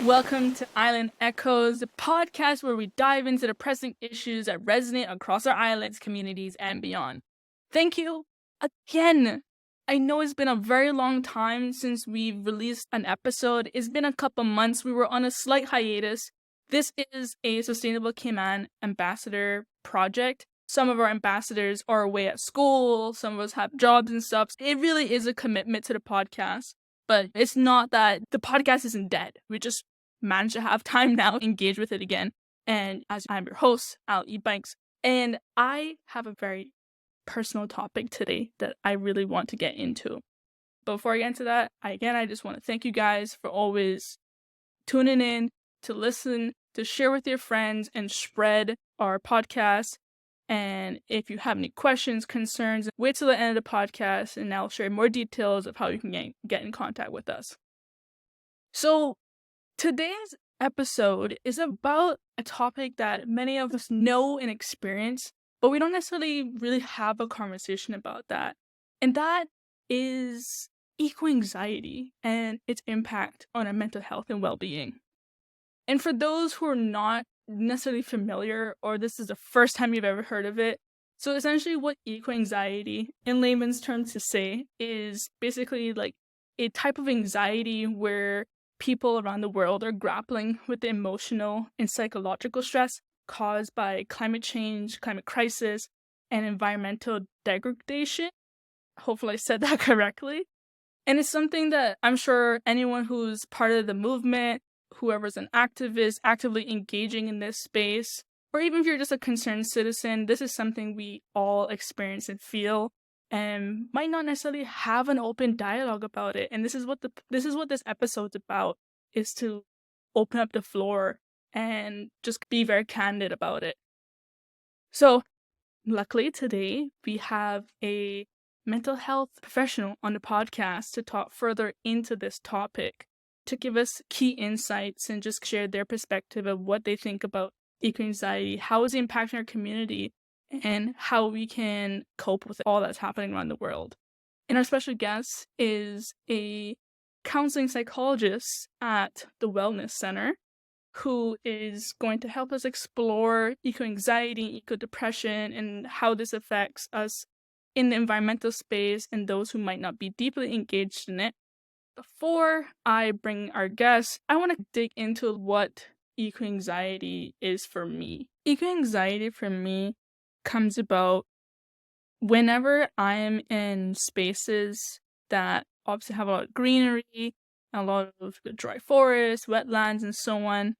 Welcome to Island Echoes, the podcast where we dive into the pressing issues that resonate across our islands, communities, and beyond. Thank you again. I know it's been a very long time since we've released an episode. It's been a couple months. We were on a slight hiatus. This is a Sustainable Cayman Ambassador project. Some of our ambassadors are away at school. Some of us have jobs and stuff. It really is a commitment to the podcast. But it's not that the podcast isn't dead. We just managed to have time now, engage with it again. And as I'm your host, Al E. Banks, and I have a very personal topic today that I really want to get into. But before I get into that, I just want to thank you guys for always tuning in, to listen, to share with your friends, and spread our podcast. And if you have any questions, concerns, wait till the end of the podcast and I'll share more details of how you can get in contact with us. So today's episode is about a topic that many of us know and experience, but we don't necessarily really have a conversation about that. And that is eco-anxiety and its impact on our mental health and well-being. And for those who are not necessarily familiar, or this is the first time you've ever heard of it, so essentially what eco-anxiety in layman's terms to say is basically like a type of anxiety where people around the world are grappling with the emotional and psychological stress caused by climate change, climate crisis, and environmental degradation. Hopefully I said that correctly. And it's something that I'm sure anyone who's part of the movement, whoever's an activist actively engaging in this space, or even if you're just a concerned citizen, this is something we all experience and feel and might not necessarily have an open dialogue about it. And this is what this episode's about, is to open up the floor and just be very candid about it. So luckily today we have a mental health professional on the podcast to talk further into this topic, to give us key insights and just share their perspective of what they think about eco-anxiety, how is it impacting our community, and how we can cope with all that's happening around the world. And our special guest is a counseling psychologist at the Wellness Center who is going to help us explore eco-anxiety, eco-depression, and how this affects us in the environmental space and those who might not be deeply engaged in it. Before I bring our guest, I want to dig into what eco-anxiety is for me. Eco-anxiety for me comes about whenever I'm in spaces that obviously have a lot of greenery, a lot of dry forests, wetlands, and so on,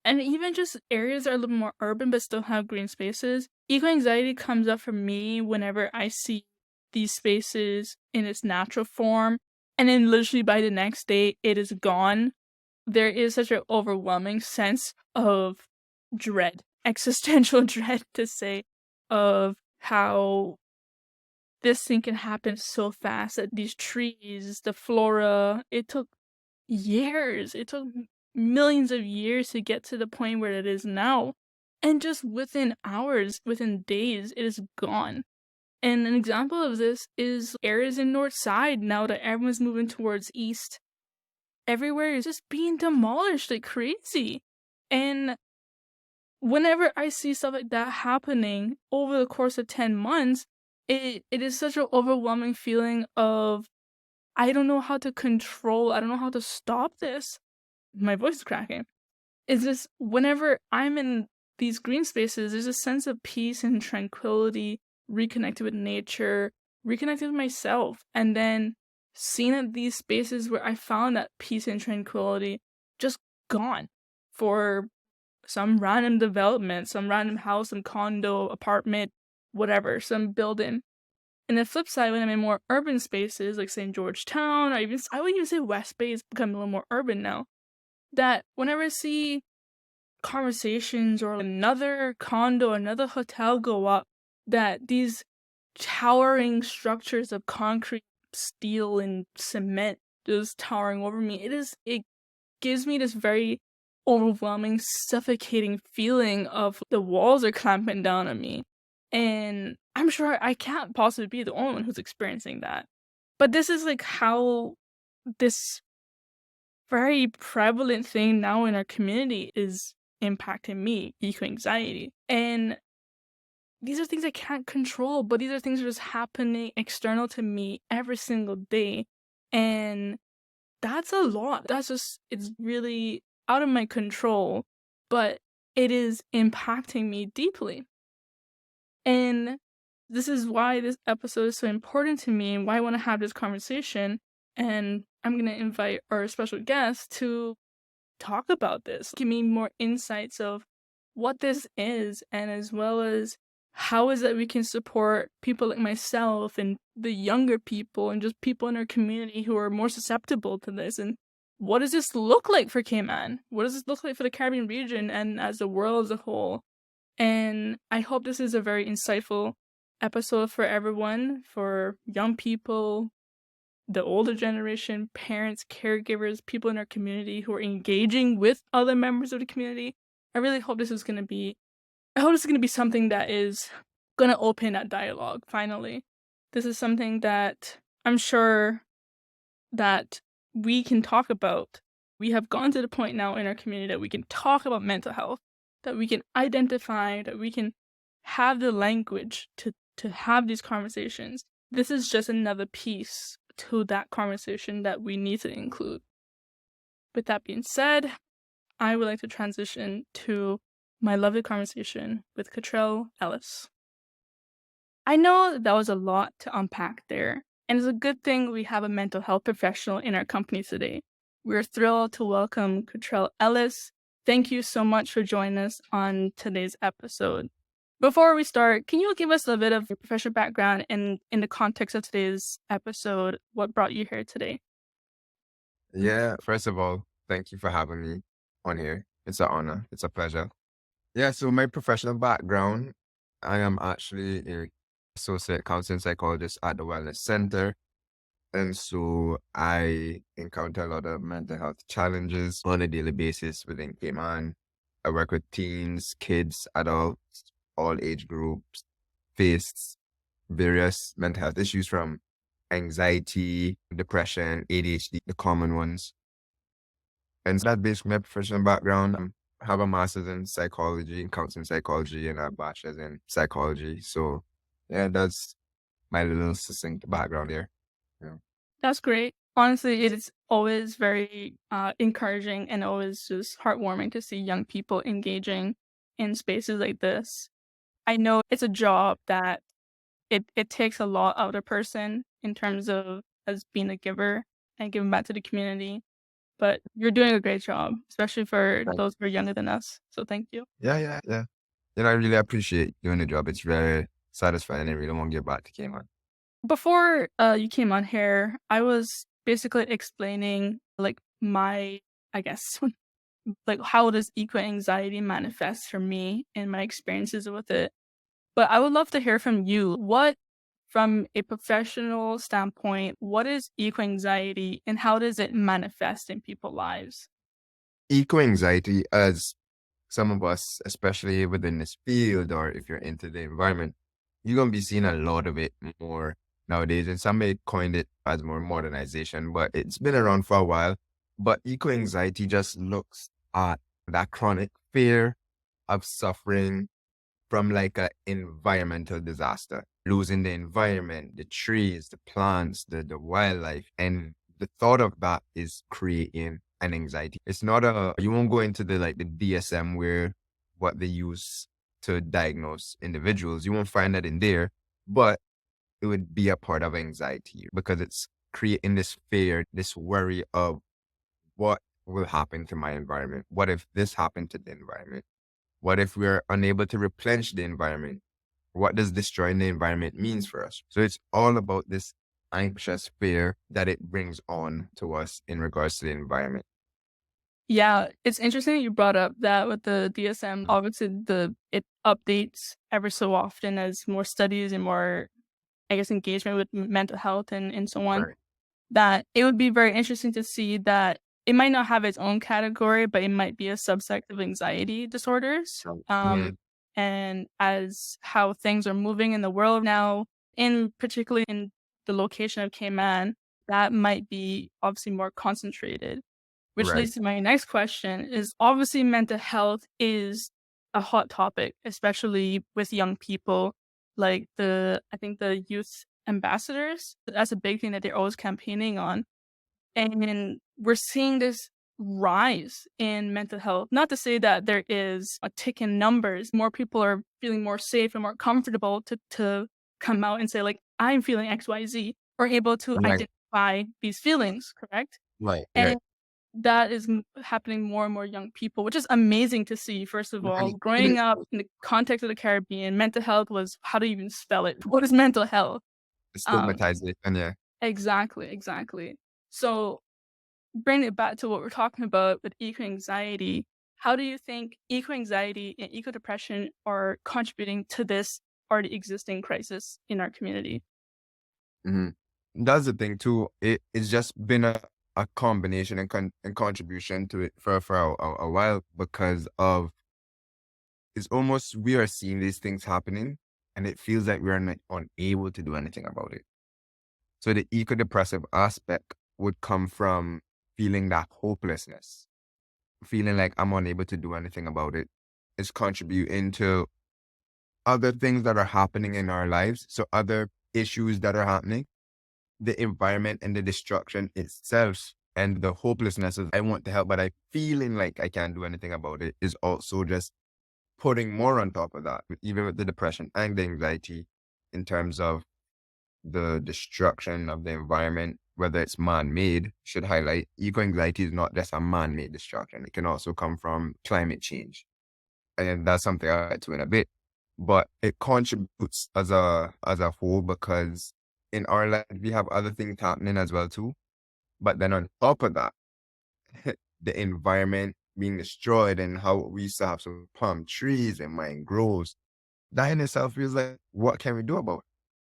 and even just areas that are a little more urban but still have green spaces. Eco-anxiety comes up for me whenever I see these spaces in its natural form, and then literally by the next day, it is gone. There is such an overwhelming sense of dread, existential dread to say, of how this thing can happen so fast. That these trees, the flora, it took years. It took millions of years to get to the point where it is now. And just within hours, within days, it is gone. And an example of this is areas in North Side now that everyone's moving towards East. Everywhere is just being demolished like crazy. And whenever I see stuff like that happening over the course of 10 months, it is such an overwhelming feeling of, I don't know how to control, I don't know how to stop this. My voice is cracking. It's just whenever I'm in these green spaces, there's a sense of peace and tranquility, reconnected with nature, reconnected with myself, and then seeing at these spaces where I found that peace and tranquility just gone for some random development, some random house, some condo, apartment, whatever, some building. And the flip side, when I'm in more urban spaces like St. Georgetown, or I would even say West Bay is becoming a little more urban now, that whenever I see conversations or another condo, another hotel go up, that these towering structures of concrete, steel, and cement just towering over me, it gives me this very overwhelming, suffocating feeling of the walls are clamping down on me. And I'm sure I can't possibly be the only one who's experiencing that. But this is like how this very prevalent thing now in our community is impacting me, eco-anxiety. And these are things I can't control, but these are things that are just happening external to me every single day. And that's a lot. It's really out of my control, but it is impacting me deeply. And this is why this episode is so important to me and why I want to have this conversation. And I'm going to invite our special guest to talk about this, give me more insights of what this is, and as well as how is that we can support people like myself and the younger people and just people in our community who are more susceptible to this. And what does this look like for Cayman? What does this look like for the Caribbean region and as the world as a whole? And I hope this is a very insightful episode for everyone, for young people, the older generation, parents, caregivers, people in our community who are engaging with other members of the community. I really hope this is going to be something that is going to open that dialogue finally. This is something that I'm sure that we can talk about. We have gone to the point now in our community that we can talk about mental health, that we can identify, that we can have the language to have these conversations. This is just another piece to that conversation that we need to include. With that being said, I would like to transition to my lovely conversation with Cottrell Ellis. I know that was a lot to unpack there, and it's a good thing we have a mental health professional in our company today. We're thrilled to welcome Cottrell Ellis. Thank you so much for joining us on today's episode. Before we start, can you give us a bit of your professional background and in the context of today's episode, what brought you here today? Yeah, first of all, thank you for having me on here. It's an honor. It's a pleasure. Yeah, so my professional background, I am actually an associate counseling psychologist at the Wellness Center. And so I encounter a lot of mental health challenges on a daily basis within Cayman. I work with teens, kids, adults, all age groups, face various mental health issues from anxiety, depression, ADHD, the common ones. And so that's basically my professional background. I have a master's in psychology, in counseling psychology, and a bachelor's in psychology. So yeah, that's my little succinct background there. Yeah. That's great. Honestly, it is always very encouraging and always just heartwarming to see young people engaging in spaces like this. I know it's a job that it takes a lot out of a person in terms of as being a giver and giving back to the community. But you're doing a great job, especially for Right. those who are younger than us. So thank you. Yeah. I really appreciate doing the job. It's very satisfying. I really want to get back to Cayman. Before you came on here, I was basically explaining like my, I guess, like how does eco anxiety manifest for me and my experiences with it. But I would love to hear from you. What, from a professional standpoint, what is eco anxiety and how does it manifest in people's lives? Eco-anxiety, as some of us, especially within this field or if you're into the environment, you're going to be seeing a lot of it more nowadays. And some may coin it as more modernization, but it's been around for a while. But eco-anxiety just looks at that chronic fear of suffering from like an environmental disaster, losing the environment, the trees, the plants, the wildlife. And the thought of that is creating an anxiety. It's not you won't go into the DSM where what they use to diagnose individuals. You won't find that in there, but it would be a part of anxiety because it's creating this fear, this worry of what will happen to my environment? What if this happened to the environment? What if we're unable to replenish the environment? What does destroying the environment means for us? So it's all about this anxious fear that it brings on to us in regards to the environment. Yeah, it's interesting that you brought up that with the DSM. Obviously, it updates ever so often as more studies and more, I guess, engagement with mental health and so on. Right. That it would be very interesting to see that it might not have its own category, but it might be a subsect of anxiety disorders. Mhm. And as how things are moving in the world now, in particularly in the location of Cayman, that might be obviously more concentrated. which Right. leads to my next question is obviously mental health is a hot topic, especially with young people. Like I think the youth ambassadors, that's a big thing that they're always campaigning on. And we're seeing this rise in mental health. Not to say that there is a tick in numbers. More people are feeling more safe and more comfortable to come out and say, like, I'm feeling XYZ, or able to Right. identify these feelings, correct? Right. Right. And that is happening more and more young people, which is amazing to see, first of all. Right. Growing up in the context of the Caribbean, mental health was, how do you even spell it? What is mental health? Um, Stigmatization, yeah. exactly, exactly. So bring it back to what we're talking about with eco-anxiety, how do you think eco-anxiety and eco-depression are contributing to this already existing crisis in our community? hmm That's the thing too. It's just been a combination and contribution to it for a while because of it's almost we are seeing these things happening and it feels like we are not unable to do anything about it. So the eco-depressive aspect would come from feeling that hopelessness, feeling like I'm unable to do anything about it. It's contributing to other things that are happening in our lives. So other issues that are happening, the environment and the destruction itself and the hopelessness of I want to help, but I feeling like I can't do anything about it is also just putting more on top of that, even with the depression and the anxiety in terms of the destruction of the environment, whether it's man-made, should highlight eco-anxiety is not just a man-made destruction. It can also come from climate change. And that's something I'll get to in a bit. But it contributes as a whole because in our life we have other things happening as well too. But then on top of that, the environment being destroyed and how we used to have some palm trees and mangroves, that in itself feels like what can we do about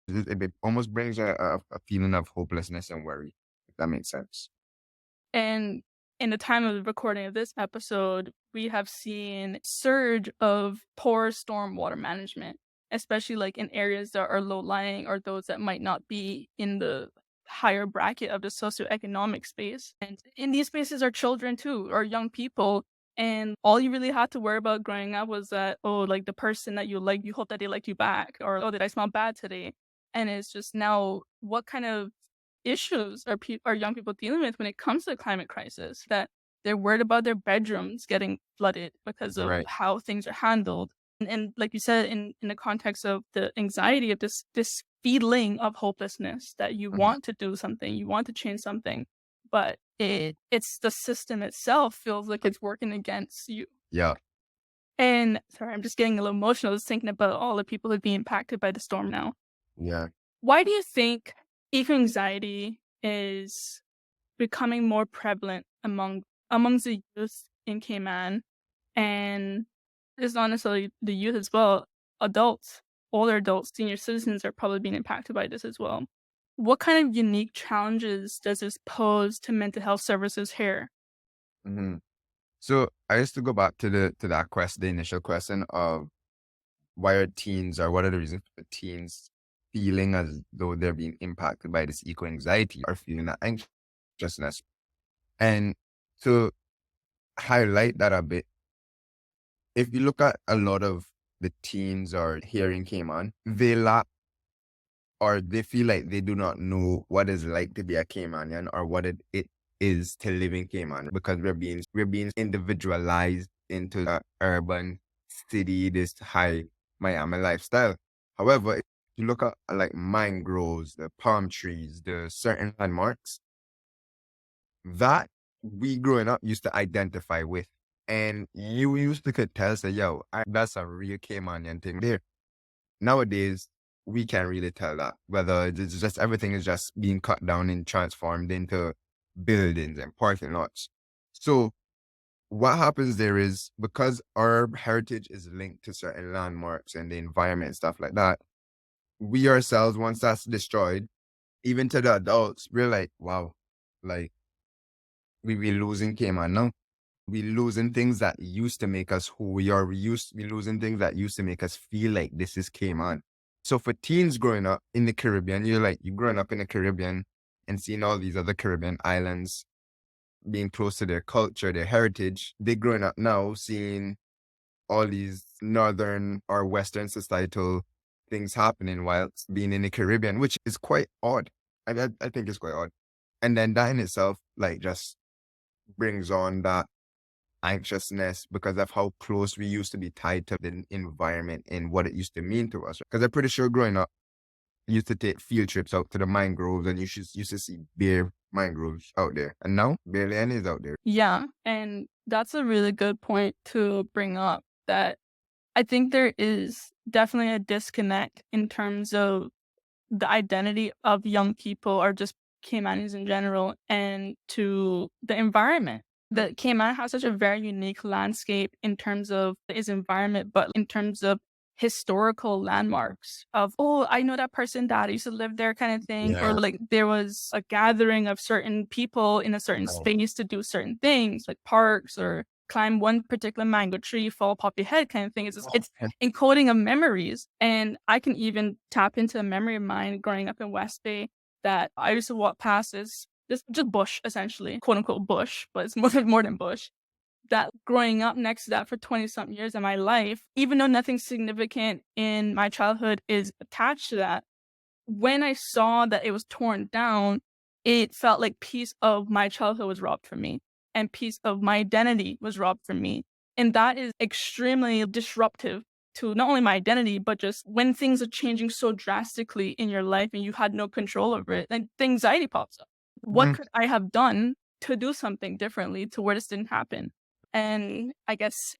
it? It almost brings a feeling of hopelessness and worry, if that makes sense. And in the time of the recording of this episode, we have seen surge of poor stormwater management, especially like in areas that are low lying or those that might not be in the higher bracket of the socioeconomic space. And in these spaces are children too, or young people. And all you really had to worry about growing up was that, oh, like the person that you like, you hope that they like you back, or oh, did I smell bad today? And it's just now, what kind of issues are young people dealing with when it comes to the climate crisis, that they're worried about their bedrooms getting flooded because of Right. how things are handled. And like you said, in the context of the anxiety of this feeling of hopelessness, that you Mhm. want to do something, you want to change something, but it's the system itself feels like it's working against you. Yeah. And sorry, I'm just getting a little emotional just thinking about all the people that are being impacted by the storm now. Yeah. Why do you think eco-anxiety is becoming more prevalent amongst the youth in Cayman? And it's not necessarily the youth as well, adults, older adults, senior citizens are probably being impacted by this as well. What kind of unique challenges does this pose to mental health services here? hmm So I used to go back to that quest, the initial question of why are teens or what are the reasons for teens feeling as though they're being impacted by this eco anxiety or feeling that anxiousness. And to highlight that a bit, if you look at a lot of the teens or hearing came on, they lack or they feel like they do not know what it's like to be a Caymanian or what it is to live in Cayman because we're being individualized into the urban city, this high Miami lifestyle. However, if you look at like mangroves, the palm trees, the certain landmarks that we growing up used to identify with. And you used to could tell, say, yo, that's a real Caymanian thing there. Nowadays, we can't really tell that whether it's just everything is just being cut down and transformed into buildings and parking lots. So what happens there is because our heritage is linked to certain landmarks and the environment and stuff like that, we ourselves, once that's destroyed, even to the adults, we're like, wow, like we losing Cayman now. We losing things that used to make us who we are. We losing things that used to make us feel like this is Cayman. So for teens growing up in the Caribbean, you're growing up in the Caribbean and seeing all these other Caribbean islands. being close to their culture, their heritage, they growing up now seeing all these northern or western societal things happening whilst being in the Caribbean, which is quite odd. I think it's quite odd. And then that in itself, like, just brings on that anxiousness because of how close we used to be tied to the environment and what it used to mean to us. Because I'm pretty sure growing up, you used to take field trips out to the mangroves and used to see bare mangroves out there. And now, barely any is out there. Yeah, and that's a really good point to bring up, that I think there is definitely a disconnect in terms of the identity of young people or just Caymanians in general and to the environment. The Cayman has such a very unique landscape in terms of its environment, but in terms of historical landmarks of, oh, I know that person that used to live there kind of thing. Yeah. Or like there was a gathering of certain people in a certain Oh. space to do certain things like parks or climb one particular mango tree, fall, pop your head kind of thing. It's encoding of memories. And I can even tap into a memory of mine growing up in West Bay that I used to walk past this just bush, essentially, quote unquote bush, but it's more than bush. That growing up next to that for 20-something years of my life, even though nothing significant in my childhood is attached to that, when I saw that it was torn down, it felt like piece of my childhood was robbed from me and piece of my identity was robbed from me. And that is extremely disruptive to not only my identity, but just when things are changing so drastically in your life and you had no control over it, then the anxiety pops up. What could I have done to do something differently to where this didn't happen? And I guess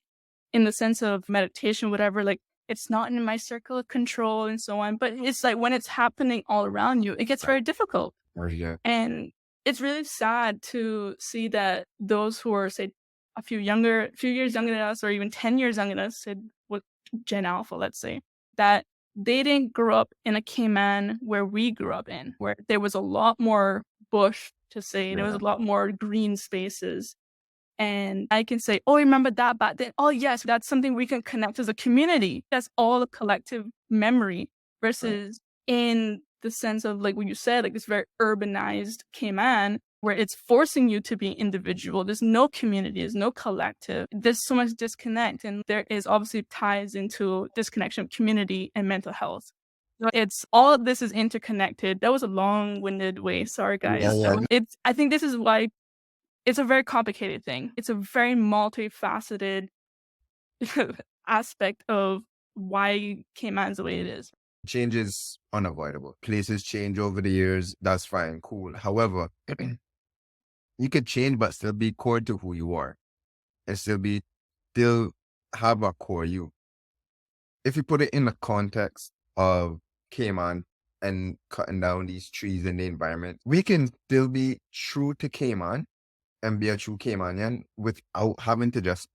in the sense of meditation, whatever, like it's not in my circle of control and so on, but it's like when it's happening all around you, it gets very difficult. Yeah. And it's really sad to see that those who are, say, a few years younger than us, or even 10 years younger than us, say, with Gen Alpha, let's say, that they didn't grow up in a Cayman where we grew up in, where there was a lot more bush to say, there was a lot more green spaces. And I can say, oh, remember that back then? Oh, yes, that's something we can connect as a community. That's all a collective memory versus in the sense of like what you said, like this very urbanized Cayman where it's forcing you to be individual. There's no community, there's no collective. There's so much disconnect. And there is obviously ties into disconnection of community and mental health. So it's all of this is interconnected. That was a long-winded way. Sorry, guys. I think this is why it's a very complicated thing. It's a very multifaceted aspect of why Cayman's the way it is. Change is unavoidable. Places change over the years. That's fine, cool. However, you could change but still be core to who you are and still have a core you. If you put it in the context of Cayman and cutting down these trees in the environment, we can still be true to Cayman and be a true Caymanian without having to just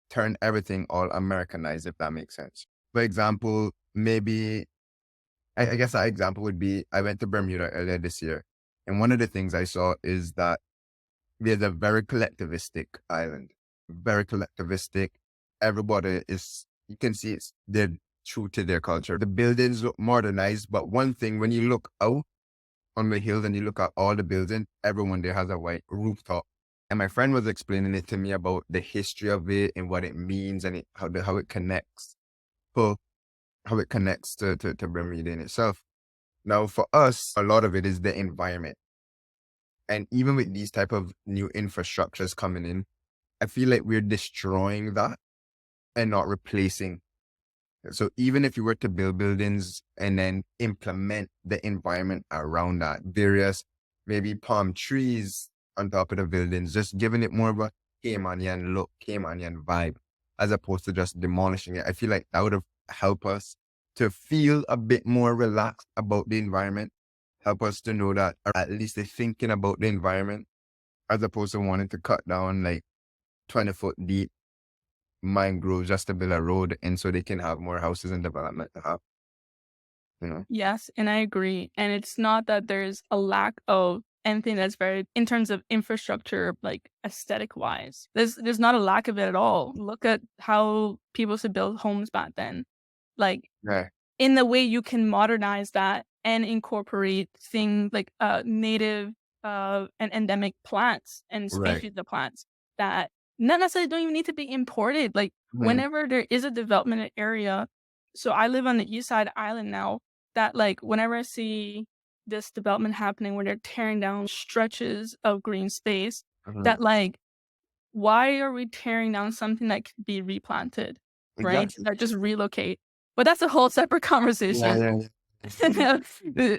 turn everything all Americanized, if that makes sense. For example, maybe, I guess that example would be, I went to Bermuda earlier this year, and one of the things I saw is that there's a very collectivistic island, very collectivistic. Everybody is, you can see they're true to their culture. The buildings look modernized, but one thing, when you look out on the hills and you look at all the buildings, everyone there has a white rooftop. And my friend was explaining it to me about the history of it and what it means and how it connects. How it connects to Bermuda in itself. Now, for us, a lot of it is the environment. And even with these type of new infrastructures coming in, I feel like we're destroying that and not replacing. So even if you were to build buildings and then implement the environment around that, various maybe palm trees on top of the buildings, just giving it more of a Caymanian look, Caymanian vibe, as opposed to just demolishing it. I feel like that would have helped us to feel a bit more relaxed about the environment, help us to know that, or at least they're thinking about the environment, as opposed to wanting to cut down like 20-foot deep mangroves just to build a road and so they can have more houses and development to have. You know? Yes, and I agree. And it's not that there's a lack of anything that's very, in terms of infrastructure, like aesthetic wise, there's not a lack of it at all. Look at how people used to build homes back then. Like in the way you can modernize that and incorporate things like native of an endemic plants and Right. species of plants that not necessarily don't even need to be imported. Like Mhm. whenever there is a development area, so I live on the east side island now, that like whenever I see this development happening where they're tearing down stretches of green space, Mhm. that like why are we tearing down something that could be replanted, right? Exactly. Or just relocate. But that's a whole separate Yeah, conversation. yeah, yeah.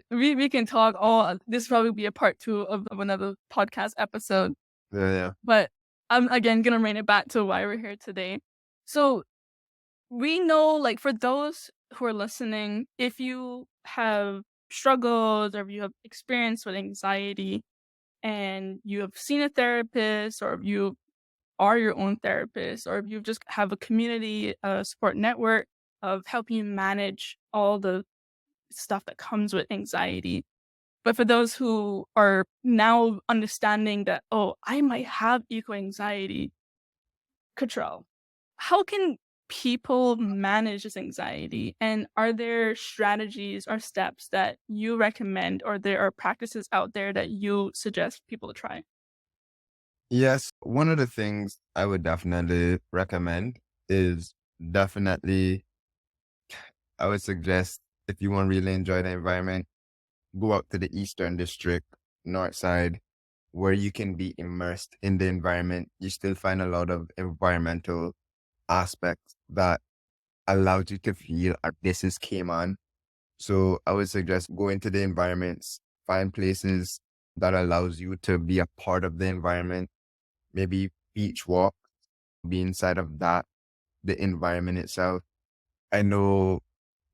We can talk all this probably be a part 2 of another podcast episode. Yeah, yeah. But I'm again gonna bring it back to why we're here today. So we know, like, for those who are listening, if you have struggled or if you have experience with anxiety and you have seen a therapist, or if you are your own therapist, or if you just have a community support network of helping you manage all the stuff that comes with anxiety. But for those who are now understanding that, oh, I might have eco anxiety, Cottrell, how can people manage this anxiety? And are there strategies or steps that you recommend, or there are practices out there that you suggest people to try? Yes, one of the things I would definitely recommend is definitely, I would suggest if you want to really enjoy the environment, go out to the Eastern District, North Side, where you can be immersed in the environment. You still find a lot of environmental aspects that allows you to feel this is came on. So I would suggest go into the environments, find places that allows you to be a part of the environment, maybe beach walk, be inside of that, the environment itself. I know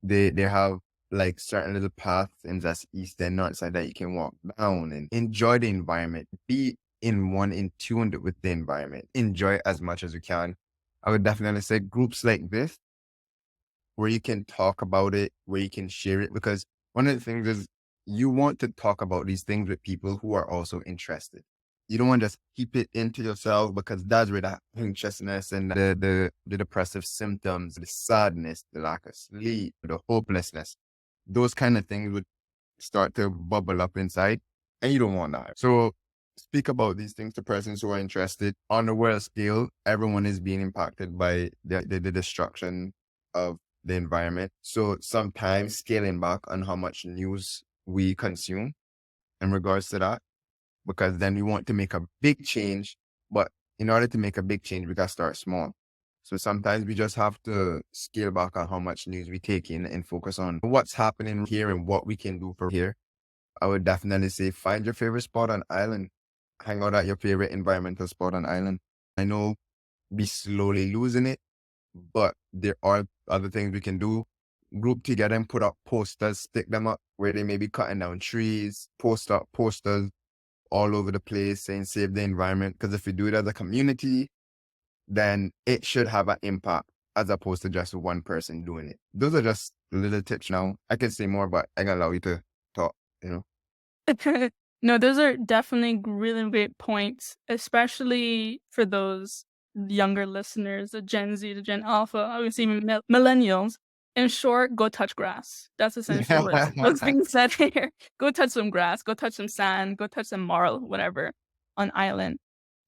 they have like certain little paths in that east and north side that you can walk down and enjoy the environment. Be in tune with the environment. Enjoy it as much as you can. I would definitely say groups like this where you can talk about it, where you can share it, because one of the things is you want to talk about these things with people who are also interested. You don't want to just keep it into yourself, because that's where that anxiousness and the depressive symptoms, the sadness, the lack of sleep, the hopelessness, those kind of things would start to bubble up inside, and you don't want that. So speak about these things to persons who are interested. On the world scale, everyone is being impacted by the destruction of the environment. So sometimes scaling back on how much news we consume in regards to that, because then we want to make a big change. But in order to make a big change, we got to start small. So sometimes we just have to scale back on how much news we take in and focus on what's happening here and what we can do for here. I would definitely say find your favorite spot on island. Hang out at your favorite environmental spot on island. I know we slowly losing it, but there are other things we can do. Group together and put up posters, stick them up where they may be cutting down trees, post up posters all over the place saying save the environment. Because if we do it as a community, then it should have an impact as opposed to just one person doing it. Those are just little tips now. I can say more, but I can allow you to talk, you know? No, those are definitely really great points, especially for those younger listeners, the Gen Z, the Gen Alpha, I would say millennials. In short, go touch grass. That's essentially what's being said here. Go touch some grass, go touch some sand, go touch some marl, whatever, on island.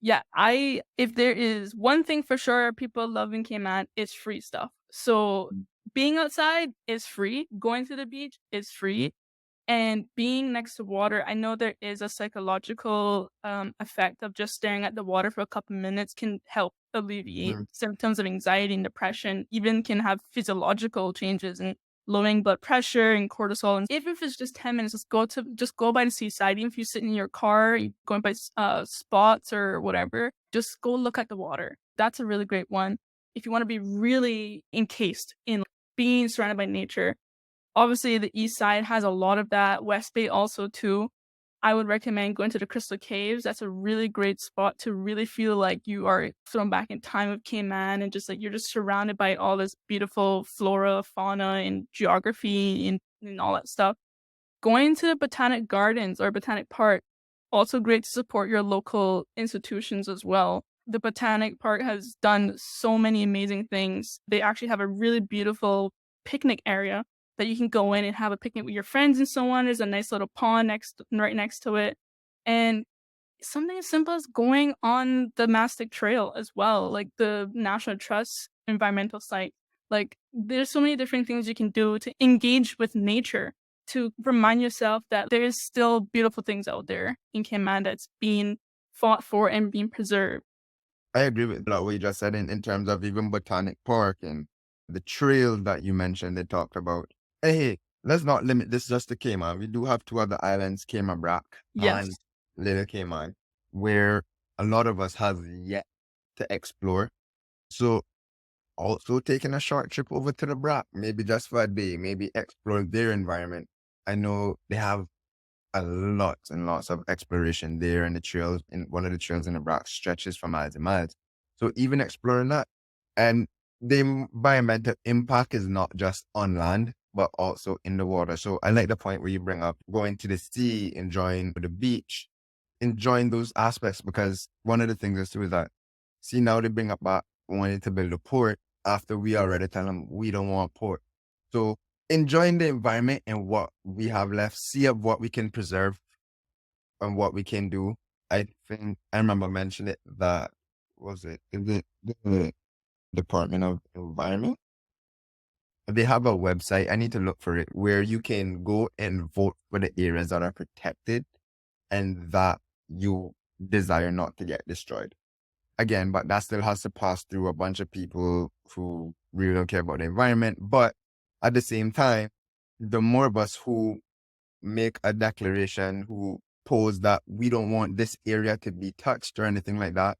Yeah, if there is one thing for sure people love in Cayman, it's free stuff. So being outside is free, going to the beach is free, and being next to water, I know there is a psychological effect of just staring at the water for a couple minutes can help alleviate Mhm. symptoms of anxiety and depression, even can have physiological changes in lowering blood pressure and cortisol. And even if it's just 10 minutes, just go by the seaside. Even if you sit in your car, you going by spots or whatever, just go look at the water. That's a really great one. If you want to be really encased in being surrounded by nature, obviously, the east side has a lot of that. West Bay also too. I would recommend going to the Crystal Caves. That's a really great spot to really feel like you are thrown back in time of Cayman, and just like you're just surrounded by all this beautiful flora, fauna, and geography and all that stuff. Going to the Botanic Gardens or Botanic Park, also great to support your local institutions as well. The Botanic Park has done so many amazing things. They actually have a really beautiful picnic area that you can go in and have a picnic with your friends and so on. There's a nice little pond right next to it. And something as simple as going on the Mastic Trail as well, like the National Trust environmental site. Like there's so many different things you can do to engage with nature, to remind yourself that there is still beautiful things out there in Cayman that's being fought for and being preserved. I agree with a lot what you just said in terms of even Botanic Park and the trail that you mentioned they talked about. Hey, let's not limit this just to Cayman. We do have two other islands, Cayman Brac and Yes. Little Cayman, where a lot of us have yet to explore. So also taking a short trip over to the Brac, maybe just for a day, maybe explore their environment. I know they have a lot and lots of exploration there, and the trails in one of the trails in the Brac stretches for miles and miles. So even exploring that, and the environmental impact is not just on land, but also in the water. So I like the point where you bring up going to the sea, enjoying the beach, enjoying those aspects, because one of the things is too is that, see, now they bring up that wanting to build a port after we already tell them we don't want port. So enjoying the environment and what we have left, see of what we can preserve and what we can do. I think I remember mentioning it that was it the Department of Environment. They have a website. I need to look for it where you can go and vote for the areas that are protected and that you desire not to get destroyed. Again, but that still has to pass through a bunch of people who really don't care about the environment. But at the same time, the more of us who make a declaration, who pose that we don't want this area to be touched or anything like that,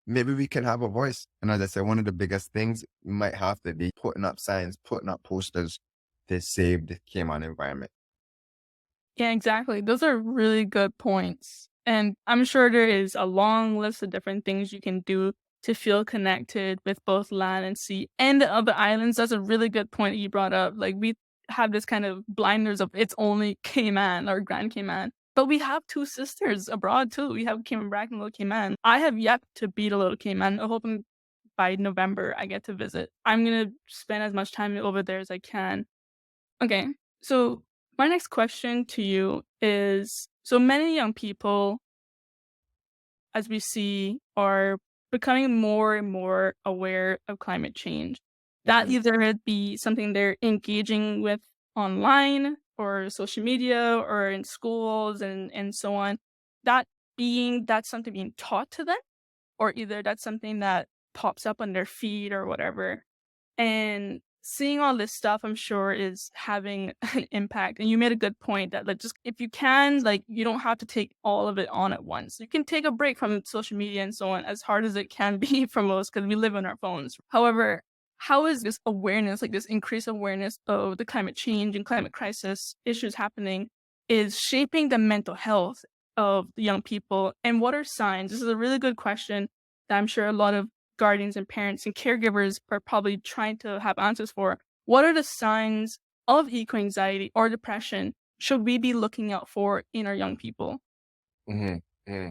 maybe we can have a voice. And as I said, one of the biggest things might have to be putting up signs, putting up posters to save the Cayman environment. Yeah, exactly. Those are really good points. And I'm sure there is a long list of different things you can do to feel connected with both land and sea and the other islands. That's a really good point you brought up. Like we have this kind of blinders of it's only Cayman or Grand Cayman. But we have two sisters abroad too. We have Cayman Brac and Little Cayman. I have yet to be to Little Cayman. I'm hoping by November I get to visit. I'm gonna spend as much time over there as I can. Okay, so my next question to you is, so many young people, as we see, are becoming more and more aware of climate change. That either it be something they're engaging with online or social media or in schools and so on. That's something being taught to them, or either that's something that pops up on their feed or whatever. And seeing all this stuff, I'm sure, is having an impact. And you made a good point that, like, just if you can, like, you don't have to take all of it on at once. You can take a break from social media and so on, as hard as it can be for most, because we live on our phones. However, how is this awareness, like this increased awareness of the climate change and climate crisis issues happening, is shaping the mental health of the young people? And what are signs? This is a really good question that I'm sure a lot of guardians and parents and caregivers are probably trying to have answers for. What are the signs of eco-anxiety or depression should we be looking out for in our young people? Mm-hmm. Mm-hmm.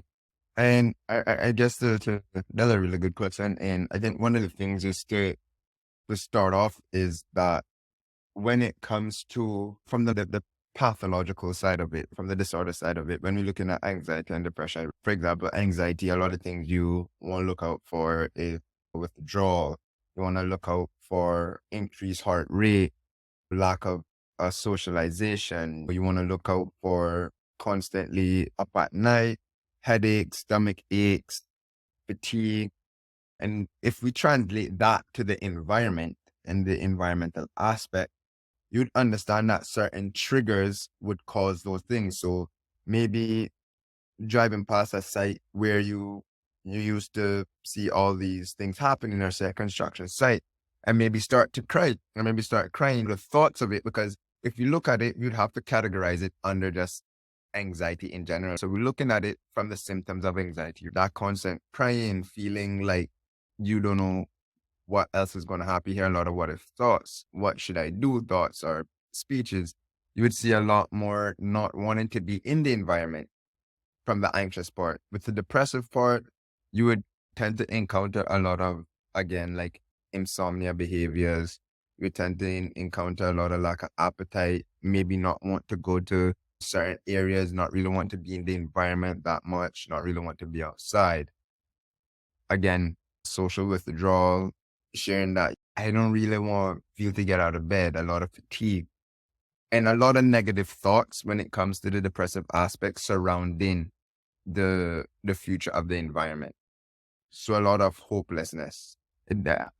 And I guess that's a really good question. And I think one of the things is to start off is that when it comes to from the pathological side of it, from the disorder side of it, when we're looking at anxiety and depression, for example, anxiety, a lot of things you want to look out for is withdrawal. You want to look out for increased heart rate, lack of socialization. You want to look out for constantly up at night, headaches, stomach aches, fatigue. And if we translate that to the environment and the environmental aspect, you'd understand that certain triggers would cause those things. So maybe driving past a site where you used to see all these things happening or say a construction site and maybe start to cry and maybe start crying the thoughts of it, because if you look at it, you'd have to categorize it under just anxiety in general. So we're looking at it from the symptoms of anxiety, that constant crying, feeling like you don't know what else is going to happen. Here a lot of what if thoughts, what should I do thoughts or speeches. You would see a lot more not wanting to be in the environment from the anxious part. With the depressive part, you would tend to encounter a lot of, again, like insomnia behaviors. You tend to encounter a lot of lack of appetite, maybe not want to go to certain areas, not really want to be in the environment that much, not really want to be outside. Again, social withdrawal, sharing that I don't really want feel to get out of bed, a lot of fatigue, and a lot of negative thoughts when it comes to the depressive aspects surrounding the future of the environment. So a lot of hopelessness.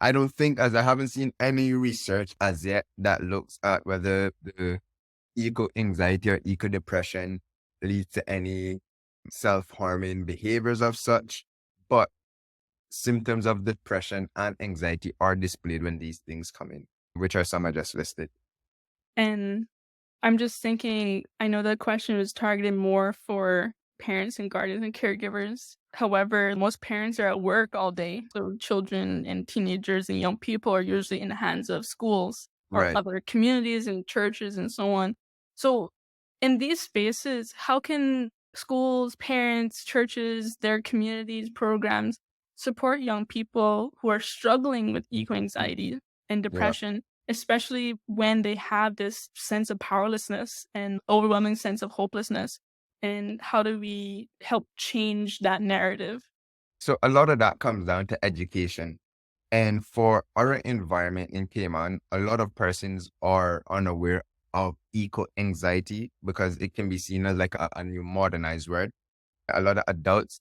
I don't think, as I haven't seen any research as yet that looks at whether the eco-anxiety or eco-depression leads to any self-harming behaviors of such, but symptoms of depression and anxiety are displayed when these things come in, which are some I just listed. And I'm just thinking, I know the question was targeted more for parents and guardians and caregivers. However, most parents are at work all day. So children and teenagers and young people are usually in the hands of schools or Right. other communities and churches and so on. So in these spaces, how can schools, parents, churches, their communities, programs support young people who are struggling with eco-anxiety and Yeah. depression, especially when they have this sense of powerlessness and overwhelming sense of hopelessness? And how do we help change that narrative? So a lot of that comes down to education. And for our environment in Cayman, a lot of persons are unaware of eco anxiety because it can be seen as like a new modernized word. A lot of adults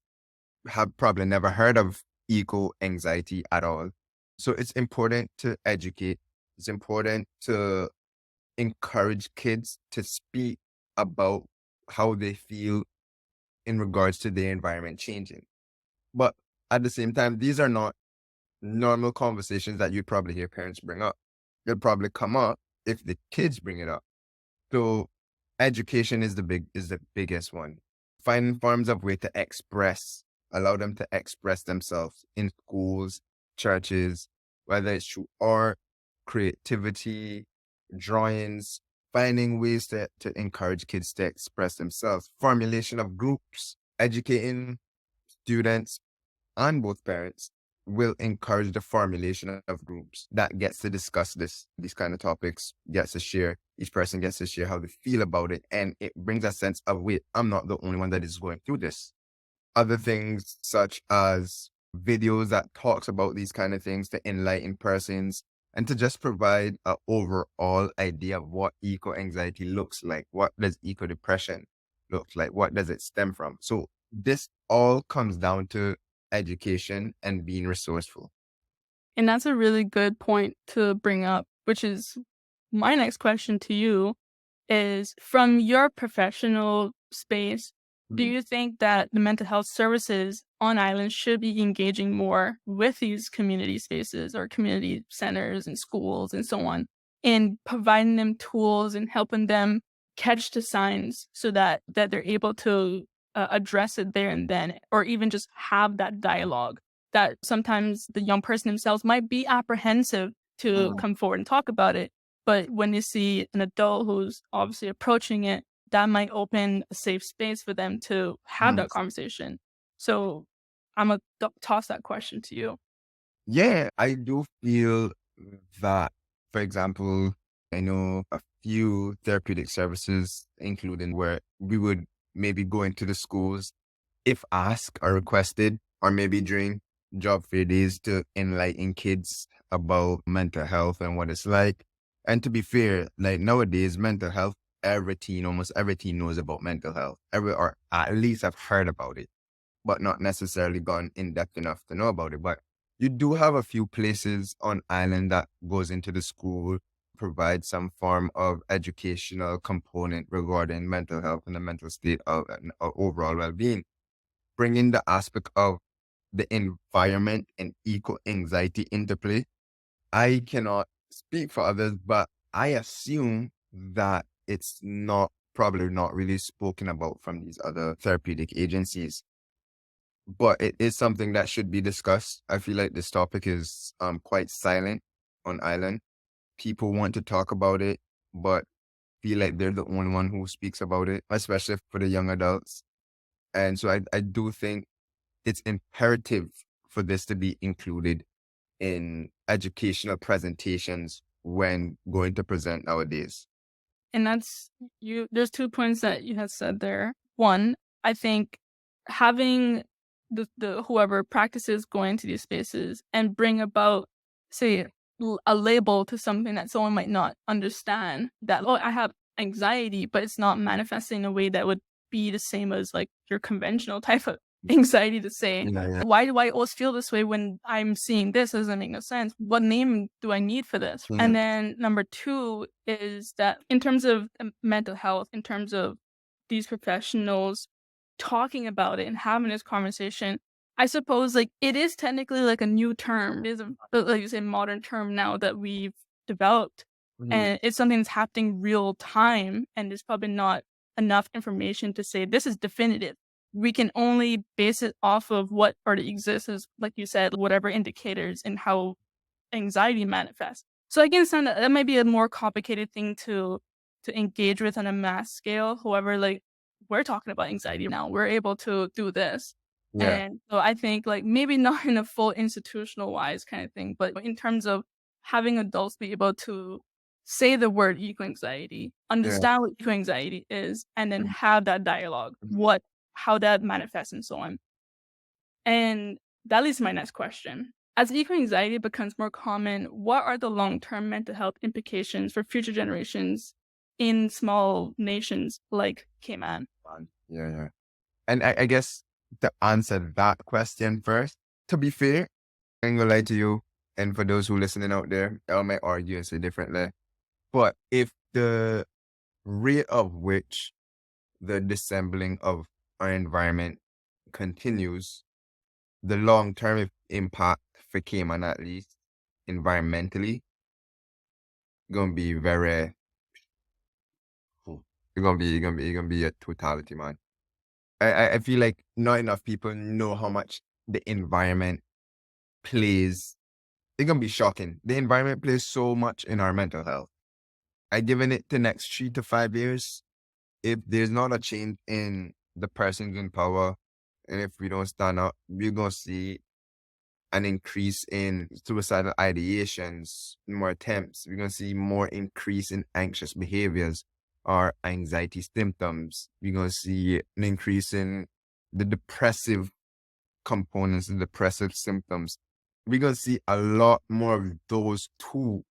have probably never heard of eco anxiety at all. So it's important to educate. It's important to encourage kids to speak about how they feel in regards to their environment changing. But at the same time, these are not normal conversations that you'd probably hear parents bring up. They'll probably come up if the kids bring it up. So education is the biggest one. Finding forms of way to express, allow them to express themselves in schools, churches, whether it's through art, creativity, drawings, finding ways to encourage kids to express themselves, formulation of groups, educating students and both parents will encourage the formulation of groups that gets to discuss these kind of topics, gets to share, each person gets to share how they feel about it. And it brings a sense of, wait, I'm not the only one that is going through this. Other things such as videos that talks about these kind of things to enlighten persons and to just provide an overall idea of what eco anxiety looks like. What does eco depression look like? What does it stem from? So this all comes down to education and being resourceful. And that's a really good point to bring up, which is my next question to you is, from your professional space, do Mhm. you think that the mental health services on islands should be engaging more with these community spaces or community centers and schools and so on, and providing them tools and helping them catch the signs so that they're able to address it there and then, or even just have that dialogue that sometimes the young person themselves might be apprehensive to Mhm. come forward and talk about it. But when you see an adult who's obviously approaching it, that might open a safe space for them to have Mhm. that conversation. So I'm going to toss that question to you. Yeah, I do feel that, for example, I know a few therapeutic services, including where we would maybe go into the schools if asked or requested, or maybe during job fair days to enlighten kids about mental health and what it's like. And to be fair, like nowadays, mental health, almost every teen knows about mental health. Or at least I've heard about it, but not necessarily gone in depth enough to know about it. But you do have a few places on island that goes into the school, provide some form of educational component regarding mental health and the mental state of and overall well-being, bringing the aspect of the environment and eco anxiety into play. I cannot speak for others, but I assume that it's probably not really spoken about from these other therapeutic agencies. But it is something that should be discussed. I feel like this topic is quite silent on island. People want to talk about it, but feel like they're the only one who speaks about it, especially for the young adults. And so I do think it's imperative for this to be included in educational presentations when going to present nowadays. And there's 2 points that you had said there. One, I think having the whoever practices going to these spaces and bring about, say, a label to something that someone might not understand, that, oh, I have anxiety, but it's not manifesting in a way that would be the same as like your conventional type of anxiety, to say, Yeah. why do I always feel this way when I'm seeing this? It doesn't make no sense. What name do I need for this? And then number 2 is that in terms of mental health, in terms of these professionals talking about it and having this conversation, I suppose like it is technically like a new term. It is like you say, modern term now that we've developed, and it's something that's happening real time, and there's probably not enough information to say this is definitive. We can only base it off of what already exists, as like you said, whatever indicators and how anxiety manifests. So I can understand that might be a more complicated thing to engage with on a mass scale. However, like we're talking about anxiety now, we're able to do this. Yeah. And so I think like maybe not in a full institutional wise kind of thing, but in terms of having adults be able to say the word eco-anxiety, understand what eco-anxiety is, and then have that dialogue, how that manifests and so on. And that leads to my next question. As eco-anxiety becomes more common, what are the long-term mental health implications for future generations in small nations like Cayman? Yeah. And I guess to answer that question first, to be fair, I ain't gonna lie to you, and for those who listening out there, I might argue and say differently. But if the rate of which the dissembling of our environment continues, the long-term impact for Cayman, at least environmentally, gonna be very. It's gonna be a totality, man. I feel like not enough people know how much the environment plays. It's gonna be shocking. The environment plays so much in our mental health. I given it the next 3 to 5 years. If there's not a change in the persons in power, and if we don't stand up, we're gonna see an increase in suicidal ideations, more attempts. We're gonna see more increase in anxious behaviors or anxiety symptoms. We're gonna see an increase in the depressive components, the depressive symptoms. We're gonna see a lot more of those too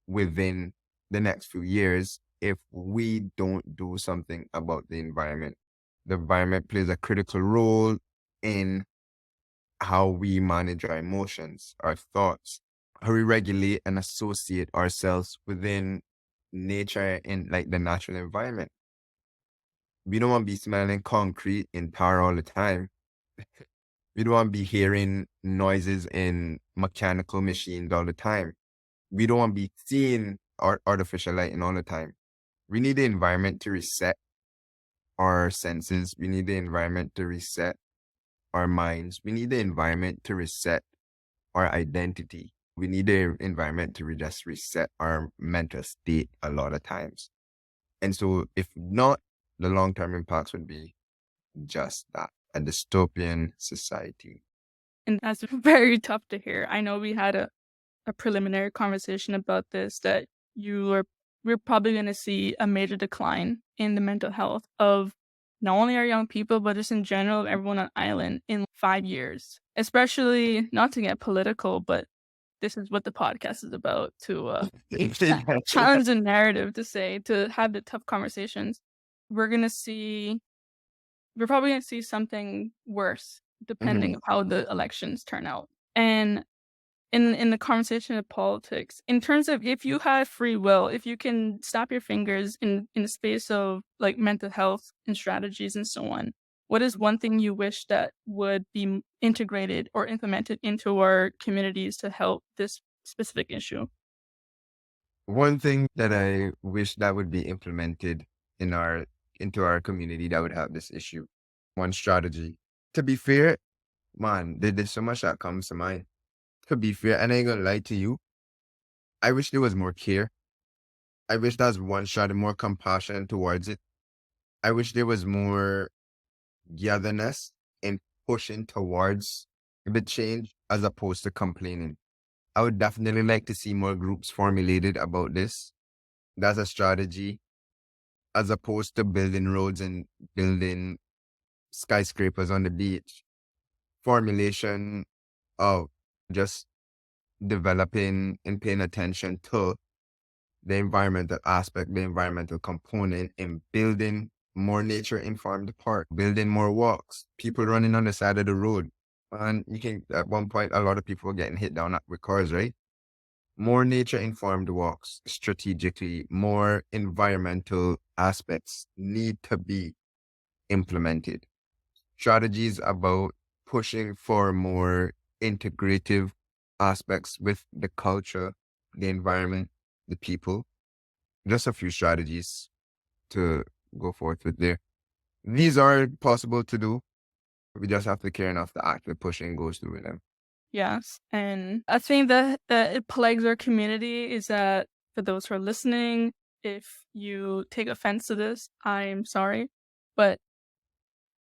within the next few years if we don't do something about the environment. The environment plays a critical role in how we manage our emotions, our thoughts, how we regulate and associate ourselves within nature in like the natural environment. We don't want to be smelling concrete in tar all the time. We don't want to be hearing noises in mechanical machines all the time. We don't want to be seeing artificial lighting all the time. We need the environment to reset our senses. We need the environment to reset our minds. We need the environment to reset our identity. We need the environment to just reset our mental state a lot of times. And so if not, the long-term impacts would be just that, a dystopian society. And that's very tough to hear. I know we had a preliminary conversation about this, that we're probably going to see a major decline in the mental health of not only our young people, but just in general, everyone on island in 5 years. Especially, not to get political, but this is what the podcast is about, to challenge the narrative, to have the tough conversations. We're probably going to see something worse depending on how the elections turn out. And in the conversation of politics, in terms of if you have free will, if you can snap your fingers in the space of like mental health and strategies and so on, what is one thing you wish that would be integrated or implemented into our communities to help this specific issue? One thing that I wish that would be implemented into our community that would help this issue. One strategy. To be fair, man, there's so much that comes to mind. To be fair, and I ain't gonna lie to you, I wish there was more care. I wish there was one shot and more compassion towards it. I wish there was more gatherness in pushing towards the change as opposed to complaining. I would definitely like to see more groups formulated about this. That's a strategy. as opposed to building roads and building skyscrapers on the beach. Formulation of just developing and paying attention to the environmental aspect, the environmental component in building more nature-informed park, building more walks, people running on the side of the road. And you can, at one point, a lot of people were getting hit down with cars, right? More nature-informed walks strategically, more environmental aspects need to be implemented. Strategies about pushing for more integrative aspects with the culture, the environment, the people. Just a few strategies to go forth with there. These are possible to do. We just have to care enough to actually push and go through with them. Yes. And I think that it plagues our community is that for those who are listening, if you take offense to this, I'm sorry. But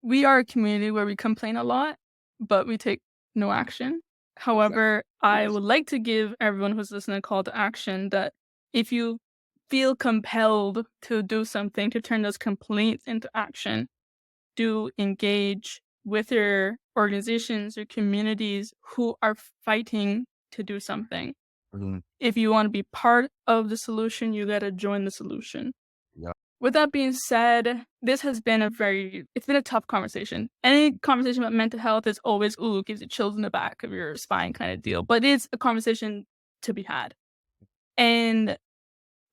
we are a community where we complain a lot, but we take no action. However, I would like to give everyone who's listening a call to action that if you feel compelled to do something, to turn those complaints into action, do engage with your organizations, your communities who are fighting to do something. Mhm. If you want to be part of the solution, you got to join the solution. Yeah. With that being said, this has been it's been a tough conversation. Any conversation about mental health is always, gives you chills in the back of your spine kind of deal. But it's a conversation to be had. And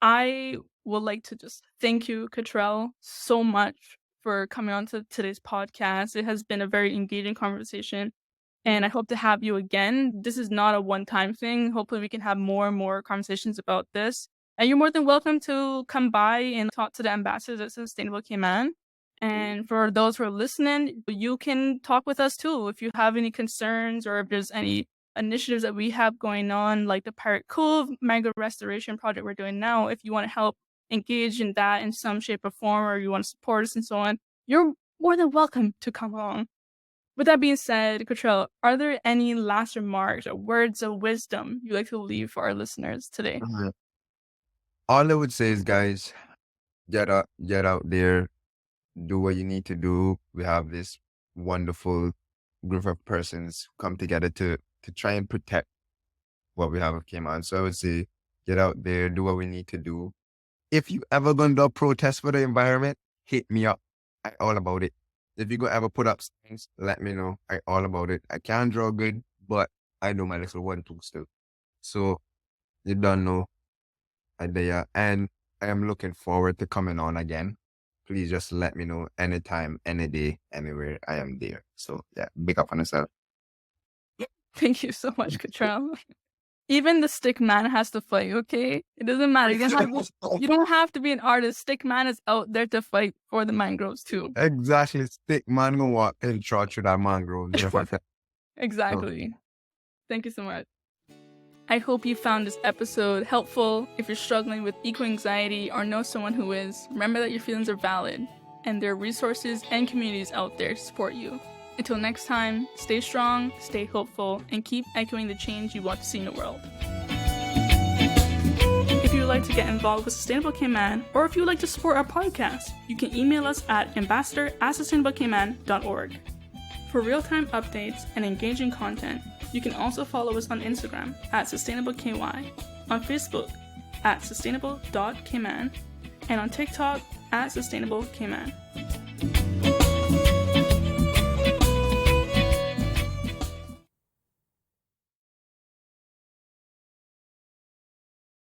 I would like to just thank you, Cottrell, so much for coming on to today's podcast. It has been a very engaging conversation. And I hope to have you again. This is not a one-time thing. Hopefully we can have more and more conversations about this. And you're more than welcome to come by and talk to the ambassadors at Sustainable Cayman. And for those who are listening, you can talk with us too. If you have any concerns or if there's any initiatives that we have going on, like the Pirate Cove mangrove restoration project we're doing now, if you want to help engage in that in some shape or form, or you want to support us and so on, you're more than welcome to come along. With that being said, Cottrell, are there any last remarks or words of wisdom you'd like to leave for our listeners today? All I would say is, guys, get out there, do what you need to do. We have this wonderful group of persons come together to try and protect what we have of Cayman. So I would say, get out there, do what we need to do. If you ever going to do a protest for the environment, hit me up. I all about it. If you go ever put up signs, let me know. I all about it. I can't draw good, but I know my little one too still. So you don't know. I there, and I am looking forward to coming on again. Please just let me know anytime, any day, anywhere. I am there. So yeah, big up on yourself. Thank you so much, Cottrell. Even the stick man has to fight, okay? It doesn't matter. You don't have to be an artist. Stick man is out there to fight for the mangroves too. Exactly. Stick man gonna walk and trot through that mangrove. Exactly. Thank you so much. I hope you found this episode helpful. If you're struggling with eco-anxiety or know someone who is, remember that your feelings are valid and there are resources and communities out there to support you. Until next time, stay strong, stay hopeful, and keep echoing the change you want to see in the world. If you would like to get involved with Sustainable Cayman, or if you would like to support our podcast, you can email us at ambassador@sustainablecayman.org. For real-time updates and engaging content, you can also follow us on Instagram @sustainableky, on Facebook @sustainable.cayman, and on TikTok @sustainablecayman.